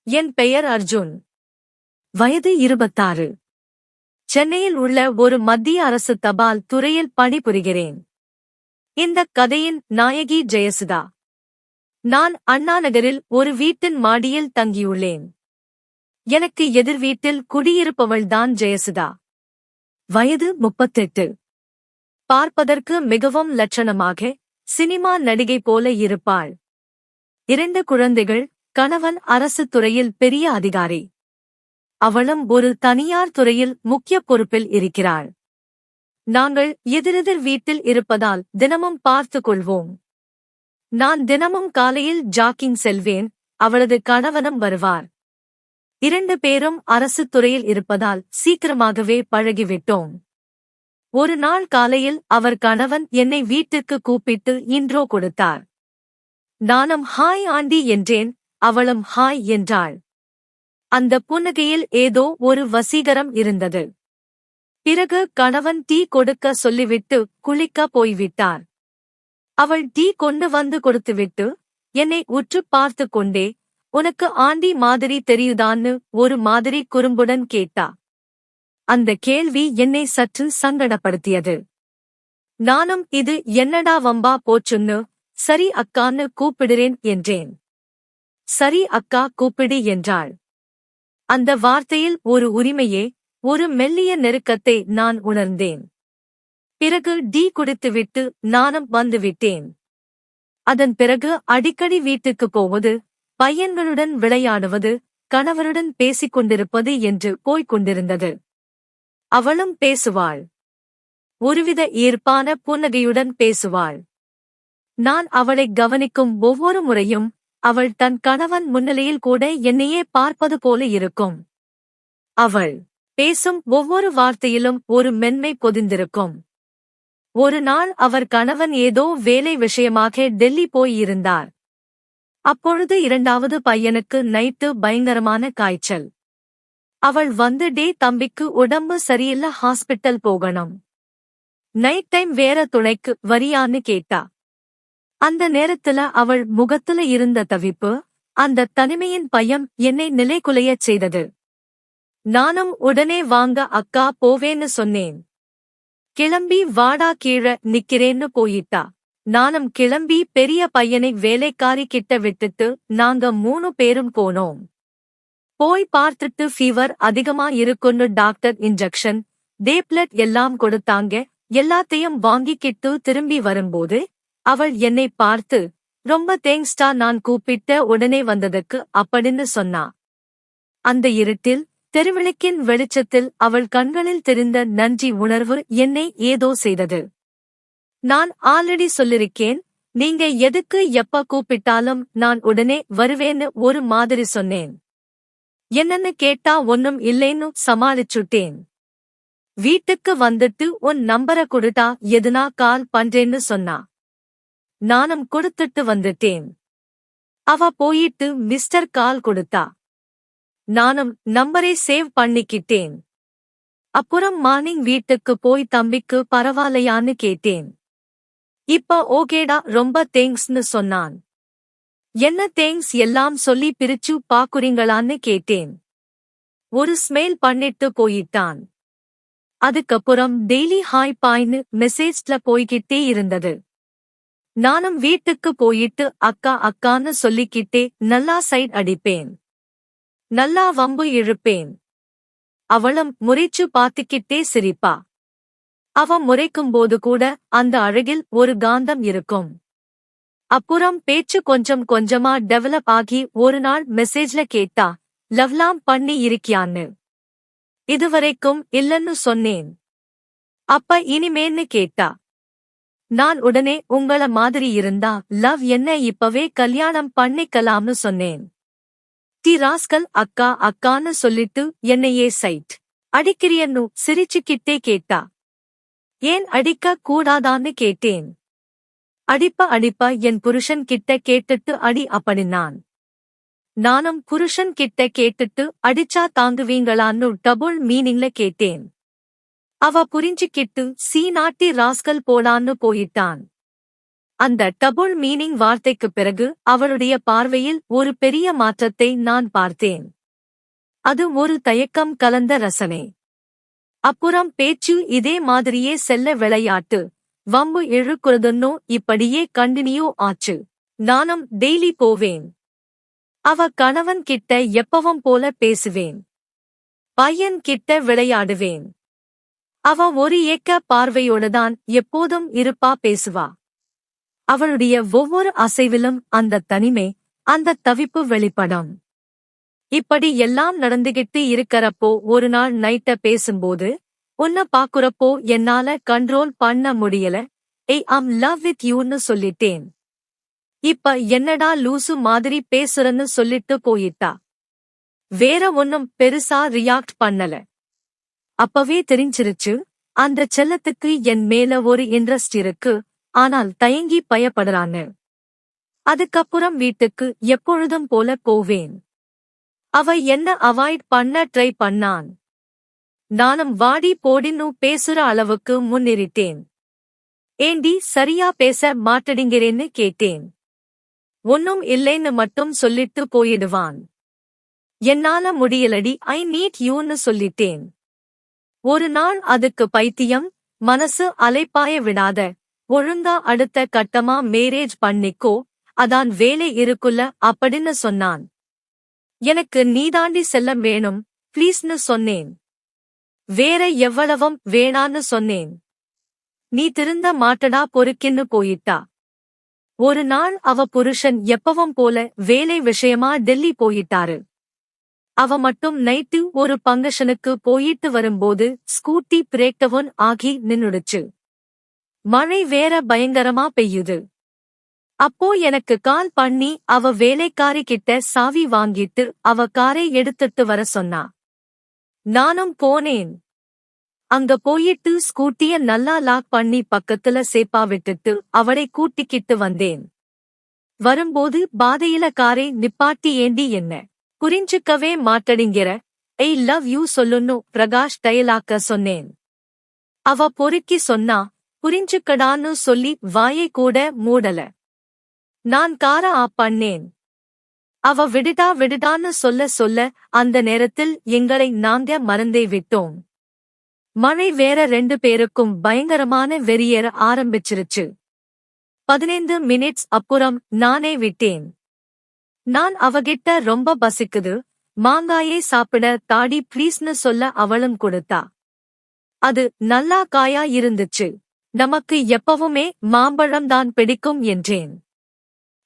என் பெயர் அர்ஜுன். வயது 26. சென்னையில் உள்ள ஒரு மத்திய அரசு தபால் துறையில் பணிபுரிகிறேன். இந்தக் கதையின் நாயகி ஜெயசுதா. நான் அண்ணாநகரில் ஒரு வீட்டின் மாடியில் தங்கியுள்ளேன். எனக்கு எதிர் வீட்டில் குடியிருப்பவள்தான் ஜெயசுதா. வயது 38. பார்ப்பதற்கு மிகவும் லட்சணமாக சினிமா நடிகை போல இருப்பாள். 2 குழந்தைகள், கணவன் அரசு துறையில் பெரிய அதிகாரி. அவளும் ஒரு தனியார் துறையில் முக்கிய பொறுப்பில் இருக்கிறாள். நாங்கள் எதிரெதிர் வீட்டில் இருப்பதால் தினமும் பார்த்துக் கொள்வோம். நான் தினமும் காலையில் ஜாக்கிங் செல்வேன், அவளது கணவனும் வருவார். 2 பேரும் அரசு துறையில் இருப்பதால் சீக்கிரமாகவே பழகிவிட்டோம். ஒரு நாள் காலையில் அவர் கணவன் என்னை வீட்டிற்கு கூப்பிட்டு இன்ட்ரோ கொடுத்தார். நானும் ஹாய் ஆண்டி என்றேன், அவளும் ஹாய் என்றாள். அந்த புன்னகையில் ஏதோ ஒரு வசீகரம் இருந்தது. பிறகு கணவன் டீ கொடுக்க சொல்லிவிட்டு குளிக்க போய்விட்டார். அவள் டீ கொண்டு வந்து கொடுத்துவிட்டு என்னை உற்று பார்த்து கொண்டே, உனக்கு ஆண்டி மாதிரி தெரியுதான்னு ஒரு மாதிரி குறும்புடன் கேட்டா. அந்த கேள்வி என்னை சற்று சங்கடப்படுத்தியது. நானும் இது என்னடா வம்பா போச்சுன்னு சரி அக்கான்னு கூப்பிடுறேன் என்றேன். சரி அக்கா கூப்பிடு என்றாள். அந்த வார்த்தையில் ஒரு உரிமையே, ஒரு மெல்லிய நெருக்கத்தை நான் உணர்ந்தேன். பிறகு டீ குடித்துவிட்டு நானும் வந்துவிட்டேன். அதன் பிறகு அடிக்கடி வீட்டுக்கு போவது, பையன்களுடன் விளையாடுவது, கணவருடன் பேசிக் கொண்டிருப்பது என்று போய்க் கொண்டிருந்தது. அவளும் பேசுவாள். ஒருவித ஈர்ப்பான புன்னகையுடன் பேசுவாள். நான் அவளை கவனிக்கும் ஒவ்வொரு முறையும் அவள் தன் கணவன் முன்னிலையில் கூட என்னையே பார்ப்பது போல இருக்கும். அவள் பேசும் ஒவ்வொரு வார்த்தையிலும் ஒரு மென்மை பொதிந்திருக்கும். ஒரு நாள் அவர் கணவன் ஏதோ வேலை விஷயமாக டெல்லி போயிருந்தார். அப்பொழுது 2வது பையனுக்கு நைட்டு பயங்கரமான காய்ச்சல். அவள் வந்து டே தம்பிக்கு உடம்பு சரியில்ல, ஹாஸ்பிட்டல் போகணும். நைட் டைம் வேற துணைக்கு வரியான்னு கேட்டா. அந்த நேரத்துல அவள் முகத்துல இருந்த தவிப்பு, அந்த தனிமையின் பயம் என்னை நிலைகுலையச் செய்தது. நானும் உடனே வாங்க அக்கா போவேன்னு சொன்னேன். கிளம்பி வாடா கீழ நிக்கிறேன்னு போயிட்டா. நானும் கிளம்பி பெரிய பையனை வேலைக்காரி கிட்ட விட்டுட்டு நாங்க 3 பேரும் போனோம். போய் பார்த்துட்டு ஃபீவர் அதிகமா இருக்குன்னு டாக்டர் இன்ஜெக்ஷன், டேப்லெட் எல்லாம் கொடுத்தாங்க. எல்லாத்தையும் வாங்கிக்கிட்டு திரும்பி வரும்போது அவள் என்னை பார்த்து, ரொம்ப தேங்க்ஸ்டா நான் கூப்பிட்ட உடனே வந்ததுக்கு அப்படின்னு சொன்னா. அந்த இருட்டில், தெருவிளக்கின் வெளிச்சத்தில் அவள் கண்களில் தெரிந்த நன்றி உணர்வு என்னை ஏதோ செய்தது. நான் ஆல்ரெடி சொல்லிருக்கேன், நீங்க எதுக்கு எப்ப கூப்பிட்டாலும் நான் உடனே வருவேன்னு ஒரு மாதிரி சொன்னேன். என்னன்னு கேட்டா ஒன்னும் இல்லைன்னு சமாளிச்சுட்டேன். வீட்டுக்கு வந்துட்டு உன் நம்பரை கொடுத்தா எதுனா கால் பண்றேன்னு சொன்னா. நானும் கொடுத்துட்டு வந்துட்டேன். அவ போயிட்டு மிஸ்டர் கால் கொடுத்தா. நானும் நம்பரை சேவ் பண்ணிக்கிட்டேன். அப்புறம் மார்னிங் வீட்டுக்கு போய் தம்பிக்கு பரவாயில்லையான்னு கேட்டேன். இப்ப ஓகேடா ரொம்ப தேங்க்ஸ்னு சொன்னான். என்ன தேங்க்ஸ் எல்லாம் சொல்லி பிரிச்சு பாக்குறீங்களான்னு கேட்டேன். ஒரு ஸ்மெயில் பண்ணிட்டு போயிட்டான். அதுக்கப்புறம் டெய்லி ஹாய் பாய்னு மெசேஜ்ல போய்கிட்டே இருந்தது. நானும் வீட்டுக்கு போயிட்டு அக்கா அக்கான்னு சொல்லிக்கிட்டே நல்லா சைட் அடிப்பேன். நல்லா வம்பு இழுப்பேன். அவளும் முறைச்சு பார்த்துக்கிட்டே சிரிப்பா. அவ முறைக்கும்போது கூட அந்த அழகில் ஒரு காந்தம் இருக்கும். அப்புறம் பேச்சு கொஞ்சம் கொஞ்சமா டெவலப் ஆகி ஒரு நாள் மெசேஜ்ல கேட்டா, லவ்லாம் பண்ணி இருக்கியான்னு. இதுவரைக்கும் இல்லன்னு சொன்னேன். அப்ப இனிமேன்னு கேட்டா. நான் உடனே உங்கள மாதிரி இருந்தா லவ் என்ன இப்பவே கல்யாணம் பண்ணிக்கலாம்னு சொன்னேன். தி ராஸ்கல் அக்கா அக்கான்னு சொல்லிட்டு என்னையே சைட் அடிக்கிறியன்னு சிரிச்சுக்கிட்டே கேட்டா. ஏன் அடிக்க கூடாதான்னு கேட்டேன். அடிப்ப என் புருஷன் கிட்ட கேட்டுட்டு அடி அப்படின்னான். நானும் புருஷன் கிட்ட கேட்டுட்டு அடிச்சா தாங்குவீங்களான்னு டபுள் மீனிங்ல கேட்டேன். அவ புரிஞ்சுக்கிட்டு சீ நாட்டி ராஸ்கல் போடான்னு போயிட்டான். அந்த டபுள் மீனிங் வார்த்தைக்குப் பிறகு அவளுடைய பார்வையில் ஒரு பெரிய மாற்றத்தை நான் பார்த்தேன். அது ஒரு தயக்கம் கலந்த ரசனை. அப்புறம் பேச்சு இதே மாதிரியே செல்ல விளையாட்டு வம்பு இழுக்குறதுன்னோ இப்படியே கண்டினியூ ஆச்சு. நானும் டெய்லி போவேன். அவ கணவன் கிட்ட எப்பவும் போல பேசுவேன். பையன் கிட்ட விளையாடுவேன். அவ ஒரு ஏக்க பார்வையோடதான் எப்போதும் இருப்பா, பேசுவா. அவளுடைய ஒவ்வொரு அசைவிலும் அந்த தனிமை, அந்த தவிப்பு வெளிப்படும். இப்படி எல்லாம் நடந்துகிட்டு இருக்கறப்போ ஒரு நாள் நைட்ட பேசும்போது, உன்ன பாக்குறப்போ என்னால கண்ட்ரோல் பண்ண முடியல, ஐ அம் லவ் வித் யூன்னு சொல்லிட்டேன். இப்ப என்னடா லூசு மாதிரி பேசுறன்னு சொல்லிட்டு போயிட்டா. வேற ஒன்னும் பெருசா ரியாக்ட் பண்ணல. அப்பவே தெரிஞ்சிருச்சு, அந்த செல்லத்துக்கு என் மேல ஒரு இன்ட்ரெஸ்ட் இருக்கு, ஆனால் தயங்கி பயப்படுறான்னு. அதுக்கப்புறம் வீட்டுக்கு எப்பொழுதும் போல போவேன். அவ என்ன அவாய்ட் பண்ண ட்ரை பண்ணான். நானும் வாடி போடின்னு பேசுற அளவுக்கு முன்னிறிட்டேன். ஏண்டி சரியா பேச மாட்டடிங்கிறேன்னு கேட்டேன். ஒன்னும் இல்லைன்னு மட்டும் சொல்லிட்டு போயிடுவான். என்னால முடியலடி, ஐ நீட் யூன்னு சொல்லிட்டேன். ஒரு நாள் அதுக்கு பைத்தியம், மனசு அலைப்பாய விடாத, ஒழுங்கா அடுத்த கட்டமா மேரேஜ் பண்ணிக்கோ, அதான் வேலை இருக்குல்ல அப்படின்னு சொன்னான். எனக்கு நீதாண்டி செல்லம் வேணும் ப்ளீஸ்னு சொன்னேன். வேற எவ்வளவும் வேணான்னு சொன்னேன். நீ திருந்த மாட்டடா பொறுக்கின்னு போயிட்டா. ஒரு நாள் அவ புருஷன் எப்பவும் போல வேலை விஷயமா டெல்லி போயிட்டாரு. அவ மட்டும் நைட்டு ஒரு பங்கஷனுக்கு போயிட்டு வரும்போது ஸ்கூட்டி பிரேக் டவுன் ஆகி நின்னுடுச்சு. மழை வேற பயங்கரமா பெய்யுது. அப்போ எனக்கு கால் பண்ணி அவ வேலைக்காரி கிட்ட சாவி வாங்கிட்டு அவ காரை எடுத்துட்டு வர சொன்னா. நானும் போனேன். அங்க போயிட்டு ஸ்கூட்டிய நல்லா லாக் பண்ணி பக்கத்துல சேப்பா விட்டுட்டு அவளை கூட்டிக்கிட்டு வந்தேன். வரும்போது பாதையில காரை நிப்பாட்டி ஏண்டி என்ன புரிஞ்சுக்கவே மாட்டடிங்கிற, ஐ லவ் யூ சொல்லுன்னு பிரகாஷ் டயலாக்க சொன்னேன். அவ பொறுக்கி சொன்னா, புரிஞ்சுக்கடான்னு சொல்லி வாயை கூட மூடல. நான் கார ஆப் பண்ணேன். அவ விடுடான்னு சொல்ல அந்த நேரத்தில் எங்களை நாங்க மறந்தே விட்டோம். மழை வேற 2 பேருக்கும் பயங்கரமான வெறியேற ஆரம்பிச்சிருச்சு. 15 மினிட்ஸ் அப்புறம் நானே விட்டேன். நான் அவகிட்ட ரொம்ப பசிக்குது, மாங்காயே சாப்பிட தாடி ப்ளீஸ்னு சொல்ல அவளும் கொடுத்தா. அது நல்லா காயா இருந்துச்சு. நமக்கு எப்பவுமே மாம்பழம் தான் பிடிக்கும் என்றேன்.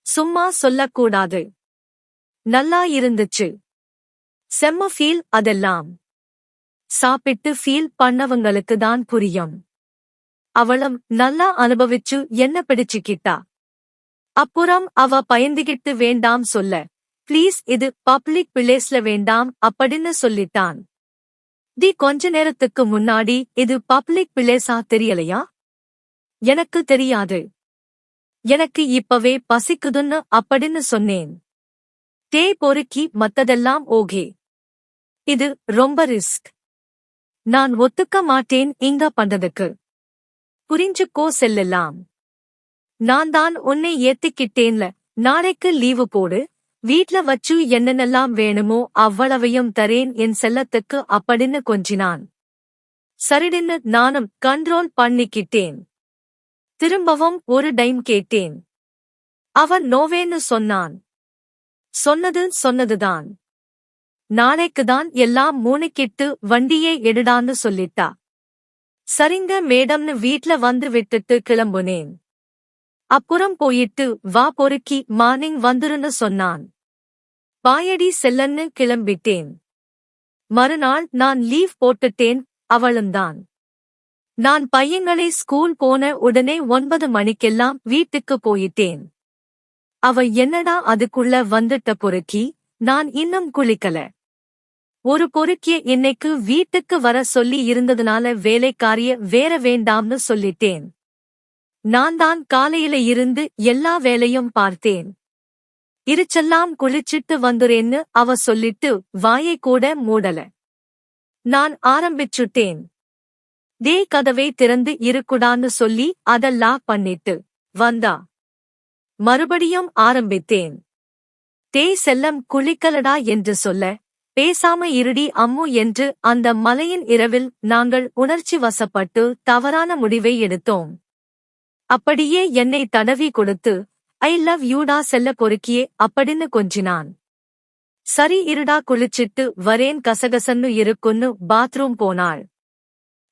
சும்மா சொல்லக்கூடாது. நல்லா இருந்துச்சு. செம்ம ஃபீல். அதெல்லாம் சாப்பிட்டு ஃபீல் பண்ணவங்களுக்கு தான் புரியும். அவளும் நல்லா அனுபவிச்சு என்ன பிடிச்சுக்கிட்டா. அப்புறம் அவ பயந்துகிட்டு வேண்டாம் சொல்ல, ப்ளீஸ் இது பப்ளிக் பிளேஸ்ல வேண்டாம் அப்படின்னு சொல்லிட்டான். கொஞ்ச நேரத்துக்கு முன்னாடி இது பப்ளிக் பிளேஸா தெரியலையா? எனக்கு தெரியாது. எனக்கு இப்பவே பசிக்குதுன்னு அப்படின்னு சொன்னேன். பொறுக்கி மத்ததெல்லாம் ஓகே. இது ரொம்ப ரிஸ்க். நான் ஒத்துக்க மாட்டேன் இங்க பண்றதுக்கு. புரிஞ்சுக்கோ செல்லலாம். நான் தான் உன்னை ஏத்திக்கிட்டேன்ல, நாளைக்கு லீவு போடு, வீட்ல வச்சு என்னென்னலாம் வேணுமோ அவ்வளவையும் தரேன் என் செல்லத்துக்கு அப்படின்னு கொஞ்சினான். சரிடின்னு நானும் கண்ட்ரோல் பண்ணிக்கிட்டேன். திரும்பவும் ஒரு டைம் கேட்டேன். அவன் நோவேன்னு சொன்னான். சொன்னதுதான். நாளைக்குதான் எல்லாம் மூணுக்கிட்டு வண்டியே எடுடான்னு சொல்லிட்டா. சரிங்க மேடம்னு வீட்ல வந்து விட்டுட்டு கிளம்புனேன். அப்புறம் போயிட்டு வா பொறுக்கி மார்னிங் வந்துருன்னு சொன்னான். பாயடி செல்லன்னு கிளம்பிட்டேன். மறுநாள் நான் லீவ் போட்டுட்டேன். அவளும்தான். நான் பையங்களை ஸ்கூல் போன உடனே 9 மணிக்கெல்லாம் வீட்டுக்கு போயிட்டேன். அவ என்னடா அதுக்குள்ள வந்துட்ட பொறுக்கி, நான் இன்னும் குளிக்கல. ஒரு பொறுக்கிய இன்னைக்கு வீட்டுக்கு வர சொல்லி இருந்ததுனால வேலைக்காரிய வேற வேண்டாம்னு சொல்லிட்டேன். நான் தான் காலையில இருந்து எல்லா வேலையும் பார்த்தேன். இருச்செல்லாம் குளிச்சிட்டு வந்துறேன்னு அவ சொல்லிட்டு வாயை கூட மூடல. நான் ஆரம்பிச்சுட்டேன். கதவை திறந்து இருக்குடான்னு சொல்லி அத லாக் பண்ணிட்டு வந்தா. மறுபடியும் ஆரம்பித்தேன். டேய் செல்லம் குளிக்கலடா என்று சொல்ல, பேசாம இருடி அம்மு என்று அந்த மழையின் இரவில் நாங்கள் உணர்ச்சி வசப்பட்டு தவறான முடிவை எடுத்தோம். அப்படியே என்னை தடவி கொடுத்து, ஐ லவ் யூடா செல்ல பொறுக்கியே அப்படின்னு கொஞ்சினான். சரி இருடா குளிச்சிட்டு வரேன் கசகசன்னு இருக்குன்னு பாத்ரூம் போனாள்.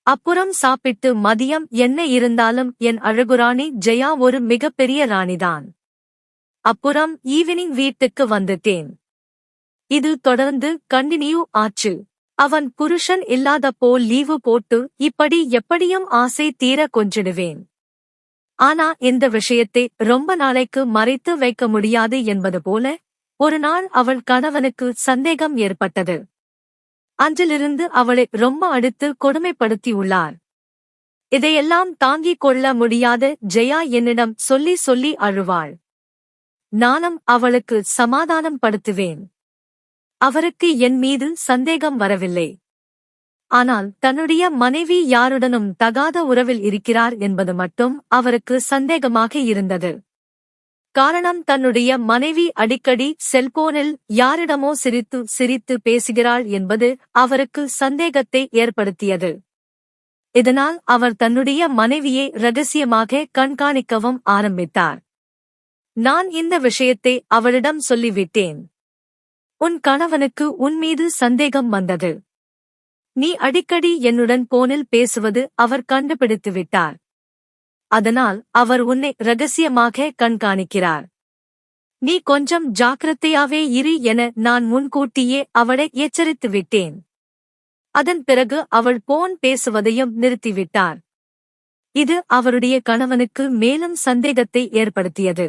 அப்புறம் சாப்பிட்டு மதியம் என்ன இருந்தாலும் என் அழகுராணி ஜெயா ஒரு மிகப்பெரிய ராணிதான். அப்புறம் ஈவினிங் வீட்டுக்கு வந்துட்டேன். இது தொடர்ந்து கண்டினியூ ஆச்சு. அவன் புருஷன் இல்லாதப்போ லீவு போட்டு இப்படி எப்படியும் ஆசை தீர கொஞ்சிடுவேன். ஆனா இந்த விஷயத்தை ரொம்ப நாளைக்கு மறைத்து வைக்க முடியாது என்பது போல ஒரு நாள் அவள் கணவனுக்கு சந்தேகம் ஏற்பட்டது. அன்றிலிருந்து அவளை ரொம்ப அடுத்து கொடுமைப்படுத்தியுள்ளார். இதையெல்லாம் தாங்கிக் கொள்ள முடியாத ஜெயா என்னிடம் சொல்லி சொல்லி அழுவாள். நானும் அவளுக்கு சமாதானம் படுத்துவேன். அவருக்கு என் மீது சந்தேகம் வரவில்லை. ஆனால் தன்னுடைய மனைவி யாருடனும் தகாத உறவில் இருக்கிறார் என்பது மட்டும் அவருக்கு சந்தேகமாக இருந்தது. காரணம் தன்னுடைய மனைவி அடிக்கடி செல்போனில் யாரிடமோ சிரித்து சிரித்து பேசுகிறாள் என்பது அவருக்கு சந்தேகத்தை ஏற்படுத்தியது. இதனால் அவர் தன்னுடைய மனைவியை ரகசியமாக கண்காணிக்கவும் ஆரம்பித்தார். நான் இந்த விஷயத்தை அவளிடம் சொல்லிவிட்டேன். உன் கணவனுக்கு உன்மீது சந்தேகம் வந்தது. நீ அடிக்கடி என்னுடன் போனில் பேசுவது அவர் கண்டுபிடித்துவிட்டார். அதனால் அவர் உன்னை ரகசியமாக கண்காணிக்கிறார். நீ கொஞ்சம் ஜாக்கிரதையாவே இரு என நான் முன்கூட்டியே அவளை எச்சரித்து விட்டேன். அதன் பிறகு அவள் போன் பேசுவதையும் நிறுத்திவிட்டார். இது அவருடைய கணவனுக்கு மேலும் சந்தேகத்தை ஏற்படுத்தியது.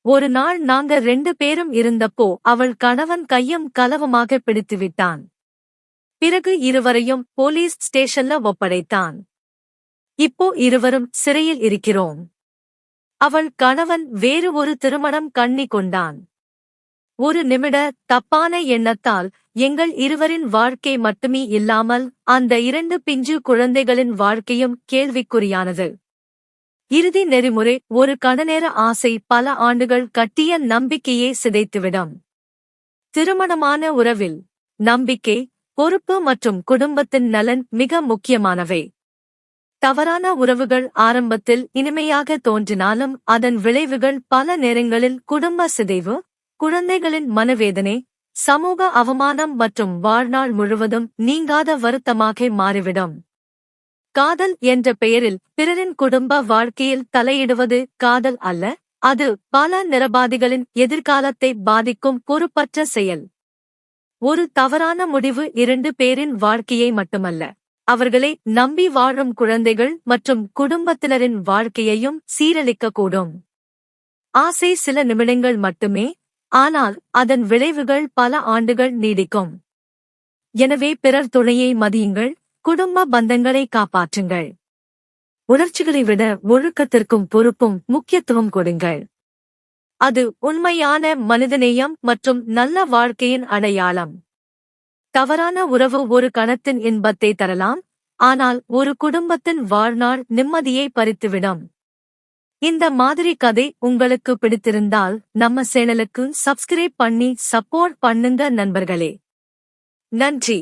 ஒரு நாள் நாங்க 2 பேரும் இருந்தப்போ அவள் கணவன் கையும் களவுமாக பிடித்துவிட்டான். பிறகு இருவரையும் போலீஸ் ஸ்டேஷன்ல ஒப்படைத்தான். இப்போ இருவரும் சிறையில் இருக்கிறோம். அவள் கணவன் வேறு ஒரு திருமணம் கண்ணி கொண்டான். ஒரு நிமிட தப்பான எண்ணத்தால் எங்கள் இருவரின் வாழ்க்கை மட்டுமே இல்லாமல் அந்த 2 பிஞ்சு குழந்தைகளின் வாழ்க்கையும் கேள்விக்குறியானது. இறுதி நெறிமுறை ஒரு கணநேர ஆசை பல ஆண்டுகள் கட்டிய நம்பிக்கையை சிதைத்துவிடும். திருமணமான உறவில் நம்பிக்கை, பொறுப்பு மற்றும் குடும்பத்தின் நலன் மிக முக்கியமானவை. தவறான உறவுகள் ஆரம்பத்தில் இனிமையாக தோன்றினாலும் அதன் விளைவுகள் பல நேரங்களில் குடும்ப சிதைவு, குழந்தைகளின் மனவேதனை, சமூக அவமானம் மற்றும் வாழ்நாள் முழுவதும் நீங்காத வருத்தமாக மாறிவிடும். காதல் என்ற பெயரில் பிறரின் குடும்ப வாழ்க்கையில் தலையிடுவது காதல் அல்ல, அது பல நிரபராதிகளின் எதிர்காலத்தை பாதிக்கும் பொறுப்பற்ற செயல். ஒரு தவறான முடிவு 2 பேரின் வாழ்க்கையை மட்டுமல்ல, அவர்களை நம்பி வாழும் குழந்தைகள் மற்றும் குடும்பத்தினரின் வாழ்க்கையையும் சீரழிக்கக்கூடும். ஆசை சில நிமிடங்கள் மட்டுமே, ஆனால் அதன் விளைவுகள் பல ஆண்டுகள் நீடிக்கும். எனவே பிறர் துணையை மதியுங்கள், குடும்ப பந்தங்களை காப்பாற்றுங்கள். உணர்ச்சிகளை விட ஒழுக்கத்திற்கும் பொறுப்பும் முக்கியத்துவம் கொடுங்கள். அது உண்மையான மனிதநேயம் மற்றும் நல்ல வாழ்க்கையின் அடையாளம். தவறான உறவு ஒரு கணத்தின் இன்பத்தை தரலாம், ஆனால் ஒரு குடும்பத்தின் வாழ்நாள் நிம்மதியை பறித்துவிடும். இந்த மாதிரி கதை உங்களுக்கு பிடித்திருந்தால் நம்ம சேனலுக்கு சப்ஸ்கிரைப் பண்ணி சப்போர்ட் பண்ணுங்க நண்பர்களே. நன்றி.